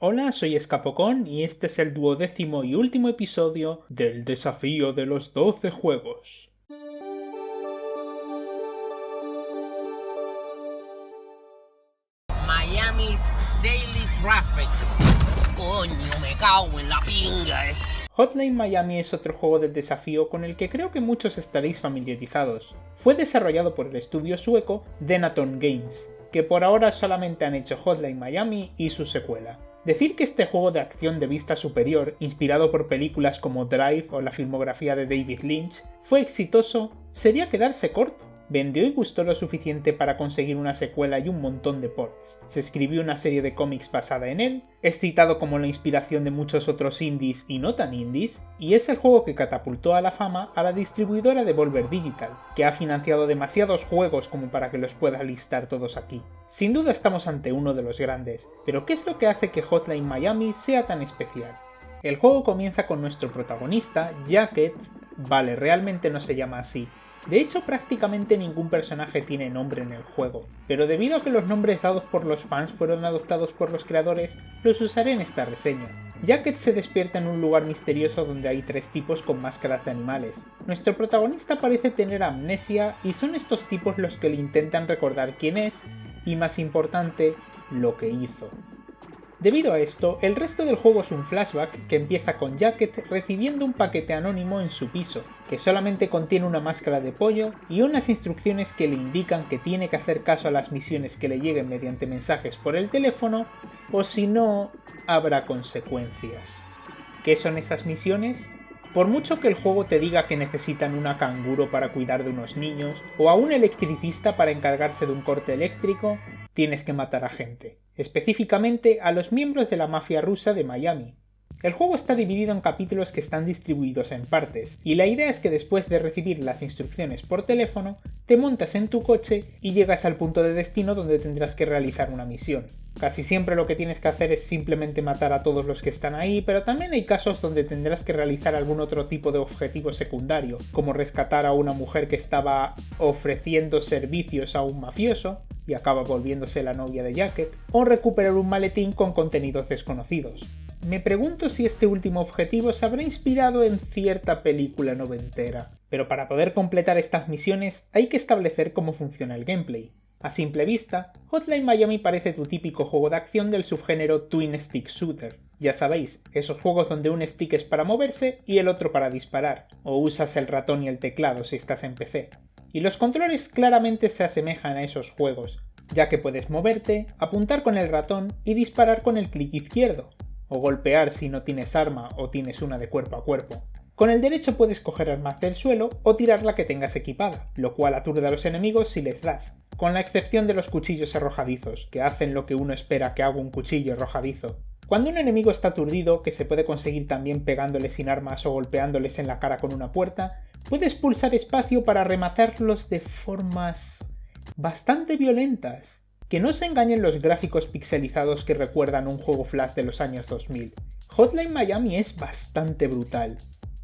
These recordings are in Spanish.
Hola, soy Escapocón y este es el 12º y último episodio del desafío de los 12 juegos. Miami's Daily Traffic. Coño, me cago en la pinga, Hotline Miami es otro juego del desafío con el que creo que muchos estaréis familiarizados. Fue desarrollado por el estudio sueco Denaton Games, que por ahora solamente han hecho Hotline Miami y su secuela. Decir que este juego de acción de vista superior, inspirado por películas como Drive o la filmografía de David Lynch, fue exitoso sería quedarse corto. Vendió y gustó lo suficiente para conseguir una secuela y un montón de ports. Se escribió una serie de cómics basada en él, es citado como la inspiración de muchos otros indies y no tan indies, y es el juego que catapultó a la fama a la distribuidora Devolver Digital, que ha financiado demasiados juegos como para que los pueda listar todos aquí. Sin duda estamos ante uno de los grandes, pero ¿qué es lo que hace que Hotline Miami sea tan especial? El juego comienza con nuestro protagonista, Jacket. Vale, realmente no se llama así. De hecho, prácticamente ningún personaje tiene nombre en el juego, pero debido a que los nombres dados por los fans fueron adoptados por los creadores, los usaré en esta reseña. Jacket se despierta en un lugar misterioso donde hay 3 tipos con máscaras de animales. Nuestro protagonista parece tener amnesia y son estos tipos los que le intentan recordar quién es y, más importante, lo que hizo. Debido a esto, el resto del juego es un flashback que empieza con Jacket recibiendo un paquete anónimo en su piso, que solamente contiene una máscara de pollo y unas instrucciones que le indican que tiene que hacer caso a las misiones que le lleguen mediante mensajes por el teléfono, o si no, habrá consecuencias. ¿Qué son esas misiones? Por mucho que el juego te diga que necesitan una canguro para cuidar de unos niños, o a un electricista para encargarse de un corte eléctrico, tienes que matar a gente, específicamente a los miembros de la mafia rusa de Miami. El juego está dividido en capítulos que están distribuidos en partes, y la idea es que después de recibir las instrucciones por teléfono, te montas en tu coche y llegas al punto de destino donde tendrás que realizar una misión. Casi siempre lo que tienes que hacer es simplemente matar a todos los que están ahí, pero también hay casos donde tendrás que realizar algún otro tipo de objetivo secundario, como rescatar a una mujer que estaba ofreciendo servicios a un mafioso, y acaba volviéndose la novia de Jacket, o recuperar un maletín con contenidos desconocidos. Me pregunto si este último objetivo se habrá inspirado en cierta película noventera, pero para poder completar estas misiones hay que establecer cómo funciona el gameplay. A simple vista, Hotline Miami parece tu típico juego de acción del subgénero Twin Stick Shooter. Ya sabéis, esos juegos donde un stick es para moverse y el otro para disparar, o usas el ratón y el teclado si estás en PC. Y los controles claramente se asemejan a esos juegos, ya que puedes moverte, apuntar con el ratón y disparar con el clic izquierdo, o golpear si no tienes arma o tienes una de cuerpo a cuerpo. Con el derecho puedes coger armas del suelo o tirar la que tengas equipada, lo cual aturde a los enemigos si les das, con la excepción de los cuchillos arrojadizos, que hacen lo que uno espera que haga un cuchillo arrojadizo. Cuando un enemigo está aturdido, que se puede conseguir también pegándole sin armas o golpeándoles en la cara con una puerta, puedes pulsar espacio para rematarlos de formas bastante violentas. Que no se engañen los gráficos pixelizados que recuerdan un juego Flash de los años 2000. Hotline Miami es bastante brutal.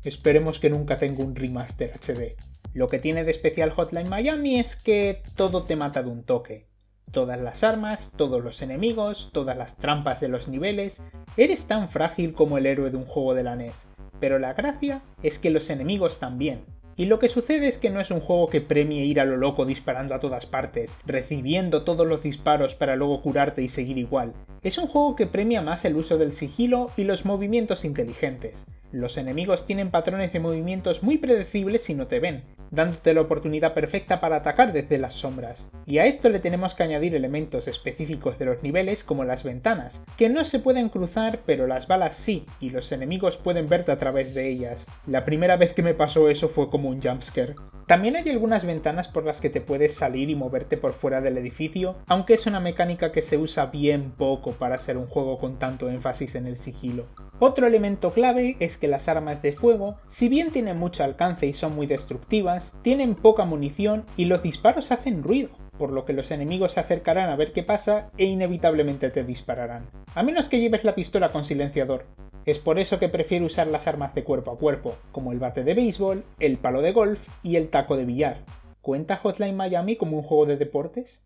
Esperemos que nunca tenga un remaster HD. Lo que tiene de especial Hotline Miami es que todo te mata de un toque. Todas las armas, todos los enemigos, todas las trampas de los niveles. Eres tan frágil como el héroe de un juego de la NES. Pero la gracia es que los enemigos también. Y lo que sucede es que no es un juego que premie ir a lo loco disparando a todas partes, recibiendo todos los disparos para luego curarte y seguir igual. Es un juego que premia más el uso del sigilo y los movimientos inteligentes. Los enemigos tienen patrones de movimientos muy predecibles si no te ven, dándote la oportunidad perfecta para atacar desde las sombras. Y a esto le tenemos que añadir elementos específicos de los niveles como las ventanas, que no se pueden cruzar pero las balas sí, y los enemigos pueden verte a través de ellas. La primera vez que me pasó eso fue como un jumpscare. También hay algunas ventanas por las que te puedes salir y moverte por fuera del edificio, aunque es una mecánica que se usa bien poco para ser un juego con tanto énfasis en el sigilo. Otro elemento clave es que las armas de fuego, si bien tienen mucho alcance y son muy destructivas, tienen poca munición y los disparos hacen ruido, por lo que los enemigos se acercarán a ver qué pasa e inevitablemente te dispararán, a menos que lleves la pistola con silenciador. Es por eso que prefiero usar las armas de cuerpo a cuerpo, como el bate de béisbol, el palo de golf y el taco de billar. ¿Cuenta Hotline Miami como un juego de deportes?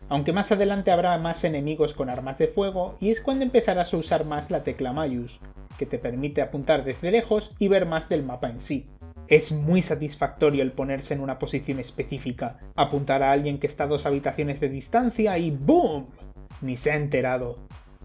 aunque más adelante habrá más enemigos con armas de fuego y es cuando empezarás a usar más la tecla Maius, que te permite apuntar desde lejos y ver más del mapa en sí. Es muy satisfactorio el ponerse en una posición específica, apuntar a alguien que está a 2 habitaciones de distancia y ¡BOOM! Ni se ha enterado.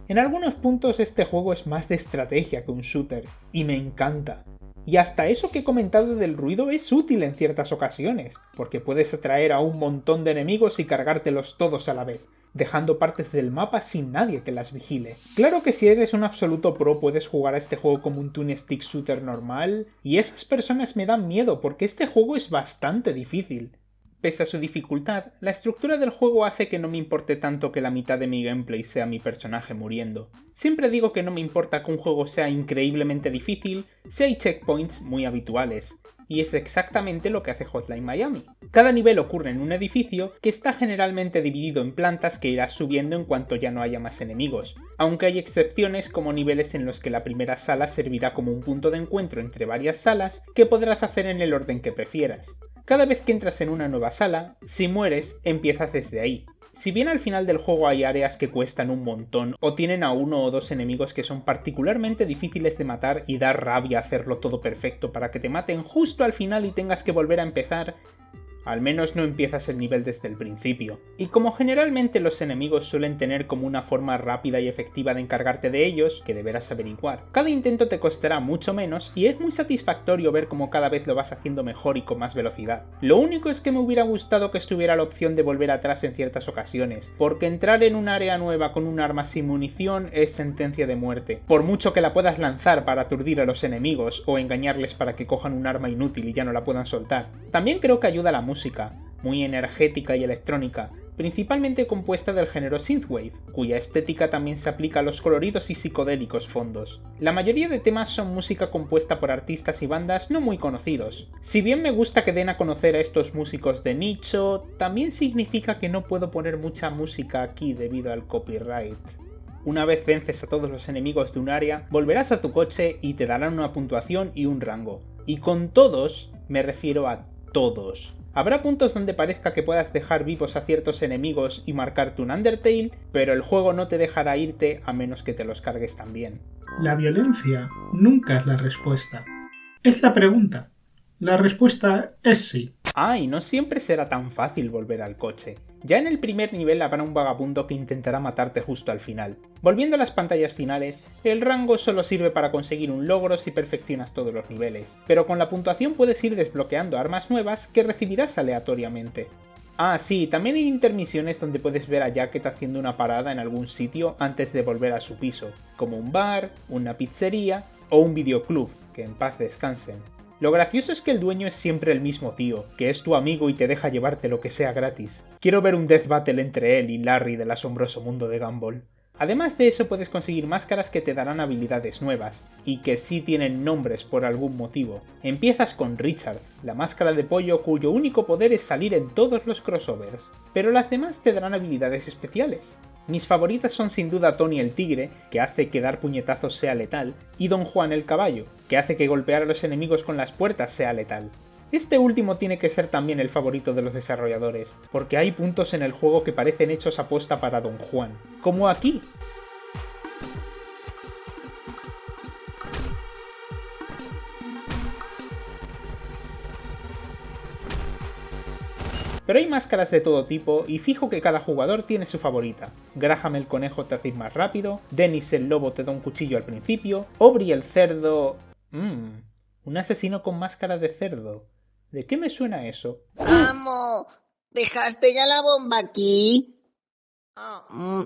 En algunos puntos este juego es más de estrategia que un shooter, y me encanta. Y hasta eso que he comentado del ruido es útil en ciertas ocasiones, porque puedes atraer a un montón de enemigos y cargártelos todos a la vez, dejando partes del mapa sin nadie que las vigile. Claro que si eres un absoluto pro puedes jugar a este juego como un twin stick shooter normal, y esas personas me dan miedo porque este juego es bastante difícil. Pese a su dificultad, la estructura del juego hace que no me importe tanto que la mitad de mi gameplay sea mi personaje muriendo. Siempre digo que no me importa que un juego sea increíblemente difícil si hay checkpoints muy habituales, y es exactamente lo que hace Hotline Miami. Cada nivel ocurre en un edificio que está generalmente dividido en plantas que irás subiendo en cuanto ya no haya más enemigos, aunque hay excepciones como niveles en los que la primera sala servirá como un punto de encuentro entre varias salas que podrás hacer en el orden que prefieras. Cada vez que entras en una nueva sala, si mueres, empiezas desde ahí. Si bien al final del juego hay áreas que cuestan un montón o tienen a 1 o 2 enemigos que son particularmente difíciles de matar y da rabia hacerlo todo perfecto para que te maten justo al final y tengas que volver a empezar, al menos no empiezas el nivel desde el principio. Y como generalmente los enemigos suelen tener como una forma rápida y efectiva de encargarte de ellos, que deberás averiguar, cada intento te costará mucho menos y es muy satisfactorio ver cómo cada vez lo vas haciendo mejor y con más velocidad. Lo único es que me hubiera gustado que estuviera la opción de volver atrás en ciertas ocasiones, porque entrar en un área nueva con un arma sin munición es sentencia de muerte, por mucho que la puedas lanzar para aturdir a los enemigos o engañarles para que cojan un arma inútil y ya no la puedan soltar. También creo que ayuda la música, muy energética y electrónica, principalmente compuesta del género synthwave, cuya estética también se aplica a los coloridos y psicodélicos fondos. La mayoría de temas son música compuesta por artistas y bandas no muy conocidos. Si bien me gusta que den a conocer a estos músicos de nicho, también significa que no puedo poner mucha música aquí debido al copyright. Una vez vences a todos los enemigos de un área, volverás a tu coche y te darán una puntuación y un rango. Y con todos, me refiero a todos. Habrá puntos donde parezca que puedas dejar vivos a ciertos enemigos y marcarte un Undertale, pero el juego no te dejará irte a menos que te los cargues también. La violencia nunca es la respuesta. Es la pregunta. La respuesta es sí. Ah, y no siempre será tan fácil volver al coche. Ya en el primer nivel habrá un vagabundo que intentará matarte justo al final. Volviendo a las pantallas finales, el rango solo sirve para conseguir un logro si perfeccionas todos los niveles, pero con la puntuación puedes ir desbloqueando armas nuevas que recibirás aleatoriamente. Ah, sí, también hay intermisiones donde puedes ver a Jacket haciendo una parada en algún sitio antes de volver a su piso, como un bar, una pizzería o un videoclub, que en paz descansen. Lo gracioso es que el dueño es siempre el mismo tío, que es tu amigo y te deja llevarte lo que sea gratis. Quiero ver un death battle entre él y Larry del asombroso mundo de Gumball. Además de eso puedes conseguir máscaras que te darán habilidades nuevas, y que sí tienen nombres por algún motivo. Empiezas con Richard, la máscara de pollo cuyo único poder es salir en todos los crossovers, pero las demás te darán habilidades especiales. Mis favoritas son sin duda Tony el tigre, que hace que dar puñetazos sea letal, y Don Juan el caballo, que hace que golpear a los enemigos con las puertas sea letal. Este último tiene que ser también el favorito de los desarrolladores, porque hay puntos en el juego que parecen hechos a posta para Don Juan, como aquí. Pero hay máscaras de todo tipo y fijo que cada jugador tiene su favorita. Graham el conejo te hace ir más rápido, Dennis el lobo te da un cuchillo al principio, Aubrey el cerdo... un asesino con máscara de cerdo. ¿De qué me suena eso? ¡Amo! ¿Dejaste ya la bomba aquí?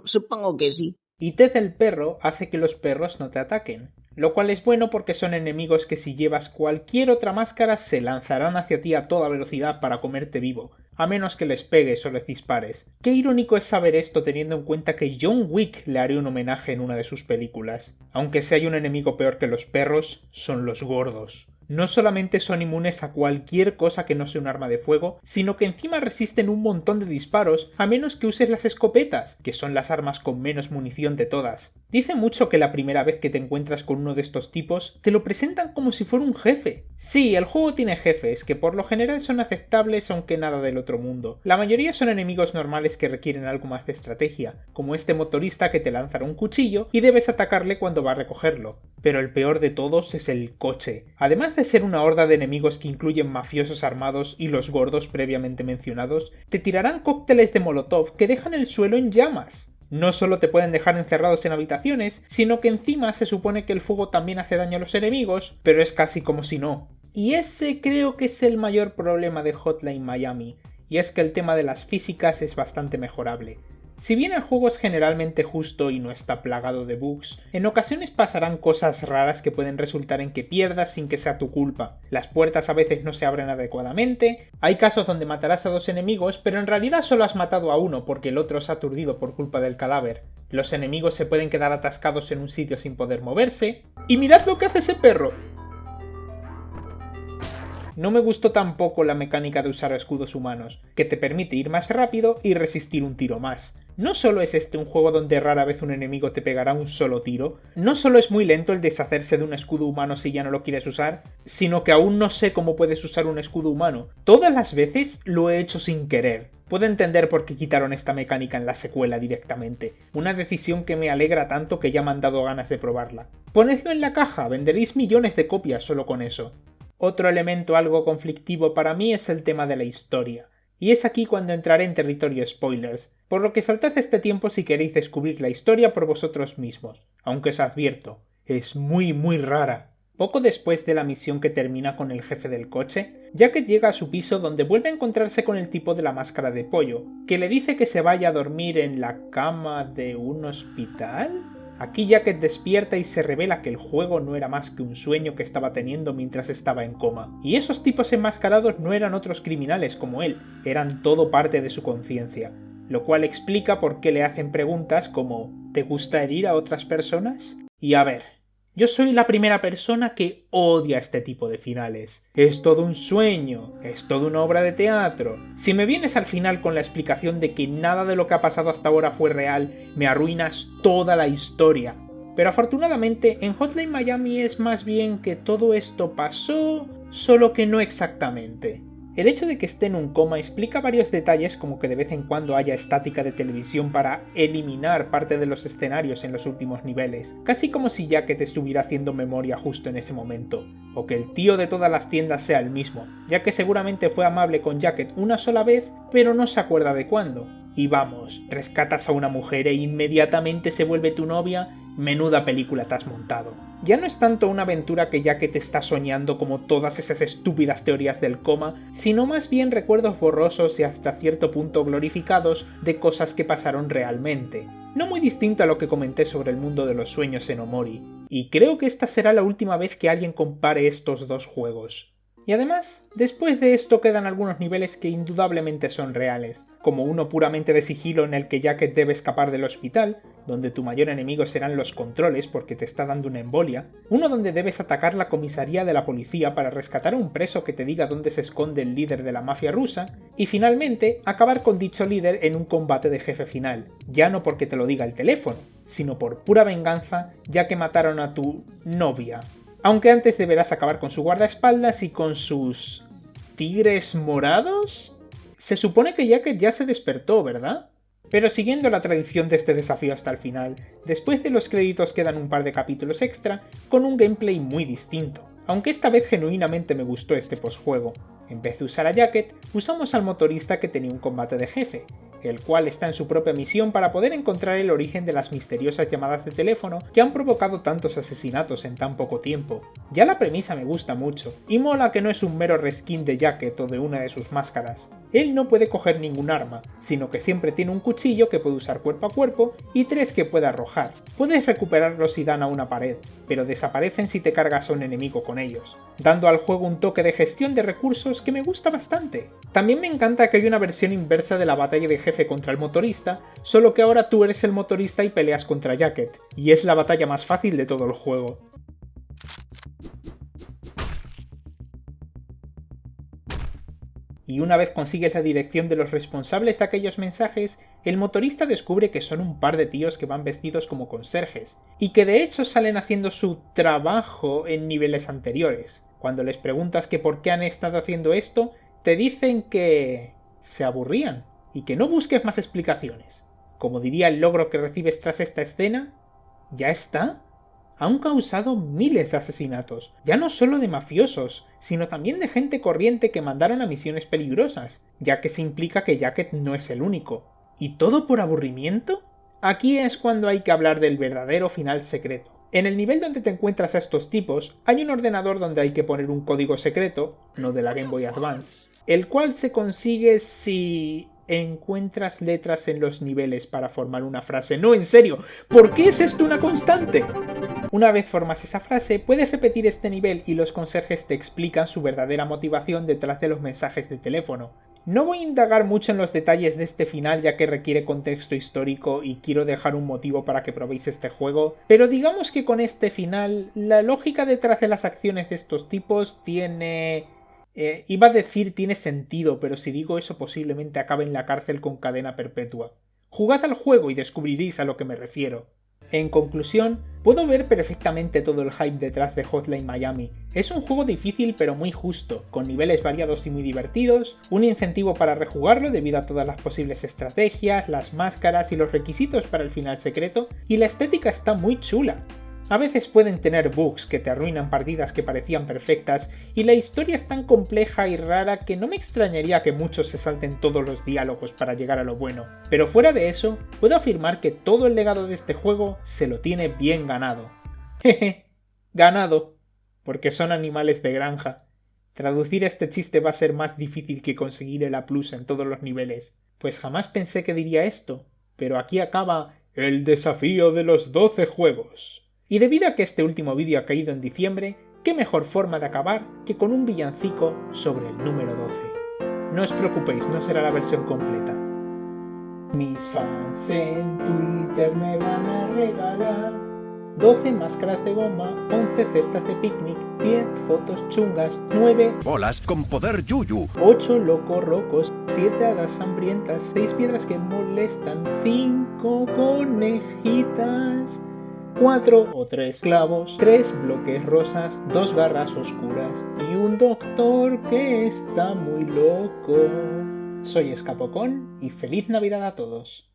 Supongo que sí. Y Ted el perro hace que los perros no te ataquen, lo cual es bueno porque son enemigos que si llevas cualquier otra máscara se lanzarán hacia ti a toda velocidad para comerte vivo, a menos que les pegues o les dispares. Qué irónico es saber esto teniendo en cuenta que John Wick le haré un homenaje en una de sus películas. Aunque si hay un enemigo peor que los perros, son los gordos. No solamente son inmunes a cualquier cosa que no sea un arma de fuego, sino que encima resisten un montón de disparos a menos que uses las escopetas, que son las armas con menos munición de todas. Dice mucho que la primera vez que te encuentras con uno de estos tipos, te lo presentan como si fuera un jefe. Sí, el juego tiene jefes, que por lo general son aceptables aunque nada del otro mundo. La mayoría son enemigos normales que requieren algo más de estrategia, como este motorista que te lanzará un cuchillo y debes atacarle cuando va a recogerlo. Pero el peor de todos es el coche. Además de ser una horda de enemigos que incluyen mafiosos armados y los gordos previamente mencionados, te tirarán cócteles de molotov que dejan el suelo en llamas. No solo te pueden dejar encerrados en habitaciones, sino que encima se supone que el fuego también hace daño a los enemigos, pero es casi como si no. Y ese creo que es el mayor problema de Hotline Miami, y es que el tema de las físicas es bastante mejorable. Si bien el juego es generalmente justo y no está plagado de bugs, en ocasiones pasarán cosas raras que pueden resultar en que pierdas sin que sea tu culpa. Las puertas a veces no se abren adecuadamente, hay casos donde matarás a 2 enemigos, pero en realidad solo has matado a uno porque el otro se ha aturdido por culpa del cadáver. Los enemigos se pueden quedar atascados en un sitio sin poder moverse. ¡Y mirad lo que hace ese perro! No me gustó tampoco la mecánica de usar escudos humanos, que te permite ir más rápido y resistir un tiro más. No solo es este un juego donde rara vez un enemigo te pegará un solo tiro, no solo es muy lento el deshacerse de un escudo humano si ya no lo quieres usar, sino que aún no sé cómo puedes usar un escudo humano. Todas las veces lo he hecho sin querer. Puedo entender por qué quitaron esta mecánica en la secuela directamente, una decisión que me alegra tanto que ya me han dado ganas de probarla. Ponedlo en la caja, venderéis millones de copias solo con eso. Otro elemento algo conflictivo para mí es el tema de la historia, y es aquí cuando entraré en territorio spoilers, por lo que saltad este tiempo si queréis descubrir la historia por vosotros mismos, aunque os advierto, es muy rara. Poco después de la misión que termina con el jefe del coche, Jacket llega a su piso donde vuelve a encontrarse con el tipo de la máscara de pollo, que le dice que se vaya a dormir en la cama de un hospital. Aquí Jacket despierta y se revela que el juego no era más que un sueño que estaba teniendo mientras estaba en coma. Y esos tipos enmascarados no eran otros criminales como él, eran todo parte de su conciencia. Lo cual explica por qué le hacen preguntas como ¿te gusta herir a otras personas? Y a ver, yo soy la primera persona que odia este tipo de finales. Es todo un sueño, es toda una obra de teatro. Si me vienes al final con la explicación de que nada de lo que ha pasado hasta ahora fue real, me arruinas toda la historia. Pero afortunadamente en Hotline Miami es más bien que todo esto pasó, solo que no exactamente. El hecho de que esté en un coma explica varios detalles como que de vez en cuando haya estática de televisión para eliminar parte de los escenarios en los últimos niveles, casi como si Jacket estuviera haciendo memoria justo en ese momento, o que el tío de todas las tiendas sea el mismo, ya que seguramente fue amable con Jacket una sola vez, pero no se acuerda de cuándo. Y vamos, rescatas a una mujer e inmediatamente se vuelve tu novia, menuda película te has montado. Ya no es tanto una aventura que Jacket está soñando como todas esas estúpidas teorías del coma, sino más bien recuerdos borrosos y hasta cierto punto glorificados de cosas que pasaron realmente. No muy distinto a lo que comenté sobre el mundo de los sueños en Omori, y creo que esta será la última vez que alguien compare estos dos juegos. Y además, después de esto quedan algunos niveles que indudablemente son reales, como uno puramente de sigilo en el que Jacket debe escapar del hospital, donde tu mayor enemigo serán los controles porque te está dando una embolia, uno donde debes atacar la comisaría de la policía para rescatar a un preso que te diga dónde se esconde el líder de la mafia rusa, y finalmente acabar con dicho líder en un combate de jefe final, ya no porque te lo diga el teléfono, sino por pura venganza ya que mataron a tu novia. Aunque antes deberás acabar con su guardaespaldas y con sus... ¿tigres morados? Se supone que Jacket ya se despertó, ¿verdad? Pero siguiendo la tradición de este desafío hasta el final, después de los créditos quedan un par de capítulos extra con un gameplay muy distinto. Aunque esta vez genuinamente me gustó este postjuego. En vez de usar a Jacket, usamos al motorista que tenía un combate de jefe, el cual está en su propia misión para poder encontrar el origen de las misteriosas llamadas de teléfono que han provocado tantos asesinatos en tan poco tiempo. Ya la premisa me gusta mucho, y mola que no es un mero reskin de Jacket o de una de sus máscaras. Él no puede coger ningún arma, sino que siempre tiene un cuchillo que puede usar cuerpo a cuerpo y 3 que puede arrojar. Puedes recuperarlos si dan a una pared, pero desaparecen si te cargas a un enemigo con ellos, dando al juego un toque de gestión de recursos que me gusta bastante. También me encanta que hay una versión inversa de la batalla de jefe contra el motorista, solo que ahora tú eres el motorista y peleas contra Jacket, y es la batalla más fácil de todo el juego. y una vez consigues la dirección de los responsables de aquellos mensajes, el motorista descubre que son un par de tíos que van vestidos como conserjes, y que de hecho salen haciendo su trabajo en niveles anteriores. Cuando les preguntas que por qué han estado haciendo esto, te dicen que se aburrían, y que no busques más explicaciones. Como diría el logro que recibes tras esta escena, ¿ya está? Han causado miles de asesinatos, ya no solo de mafiosos, sino también de gente corriente que mandaron a misiones peligrosas, ya que se implica que Jacket no es el único. ¿Y todo por aburrimiento? Aquí es cuando hay que hablar del verdadero final secreto. En el nivel donde te encuentras a estos tipos, hay un ordenador donde hay que poner un código secreto, no de la Game Boy Advance, el cual se consigue si encuentras letras en los niveles para formar una frase. No, en serio, ¿por qué es esto una constante? Una vez formas esa frase, puedes repetir este nivel y los conserjes te explican su verdadera motivación detrás de los mensajes de teléfono. No voy a indagar mucho en los detalles de este final ya que requiere contexto histórico y quiero dejar un motivo para que probéis este juego, pero digamos que con este final, la lógica detrás de las acciones de estos tipos tiene... iba a decir tiene sentido, pero si digo eso posiblemente acabe en la cárcel con cadena perpetua. Jugad al juego y descubriréis a lo que me refiero. En conclusión, puedo ver perfectamente todo el hype detrás de Hotline Miami. Es un juego difícil pero muy justo, con niveles variados y muy divertidos, un incentivo para rejugarlo debido a todas las posibles estrategias, las máscaras y los requisitos para el final secreto, y la estética está muy chula. A veces pueden tener bugs que te arruinan partidas que parecían perfectas, y la historia es tan compleja y rara que no me extrañaría que muchos se salten todos los diálogos para llegar a lo bueno. Pero fuera de eso, puedo afirmar que todo el legado de este juego se lo tiene bien ganado. Jeje, ganado, porque son animales de granja. Traducir este chiste va a ser más difícil que conseguir el A+ en todos los niveles. Pues jamás pensé que diría esto, pero aquí acaba el desafío de los 12 juegos. Y debido a que este último vídeo ha caído en diciembre, qué mejor forma de acabar que con un villancico sobre el número 12. No os preocupéis, no será la versión completa. Mis fans en Twitter me van a regalar 12 máscaras de goma, 11 cestas de picnic, 10 fotos chungas, 9 bolas con poder yuyu, 8 locos rocos, 7 hadas hambrientas, 6 piedras que molestan, 5 conejitas, 4 o 3 clavos, 3 bloques rosas, 2 garras oscuras y un doctor que está muy loco. Soy Escapocón y feliz Navidad a todos.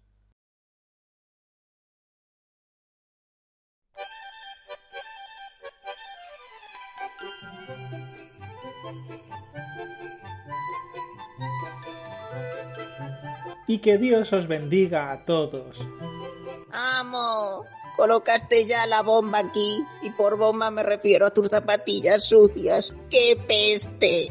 Y que Dios os bendiga a todos. Amo, colocaste ya la bomba aquí, y por bomba me refiero a tus zapatillas sucias. ¡Qué peste!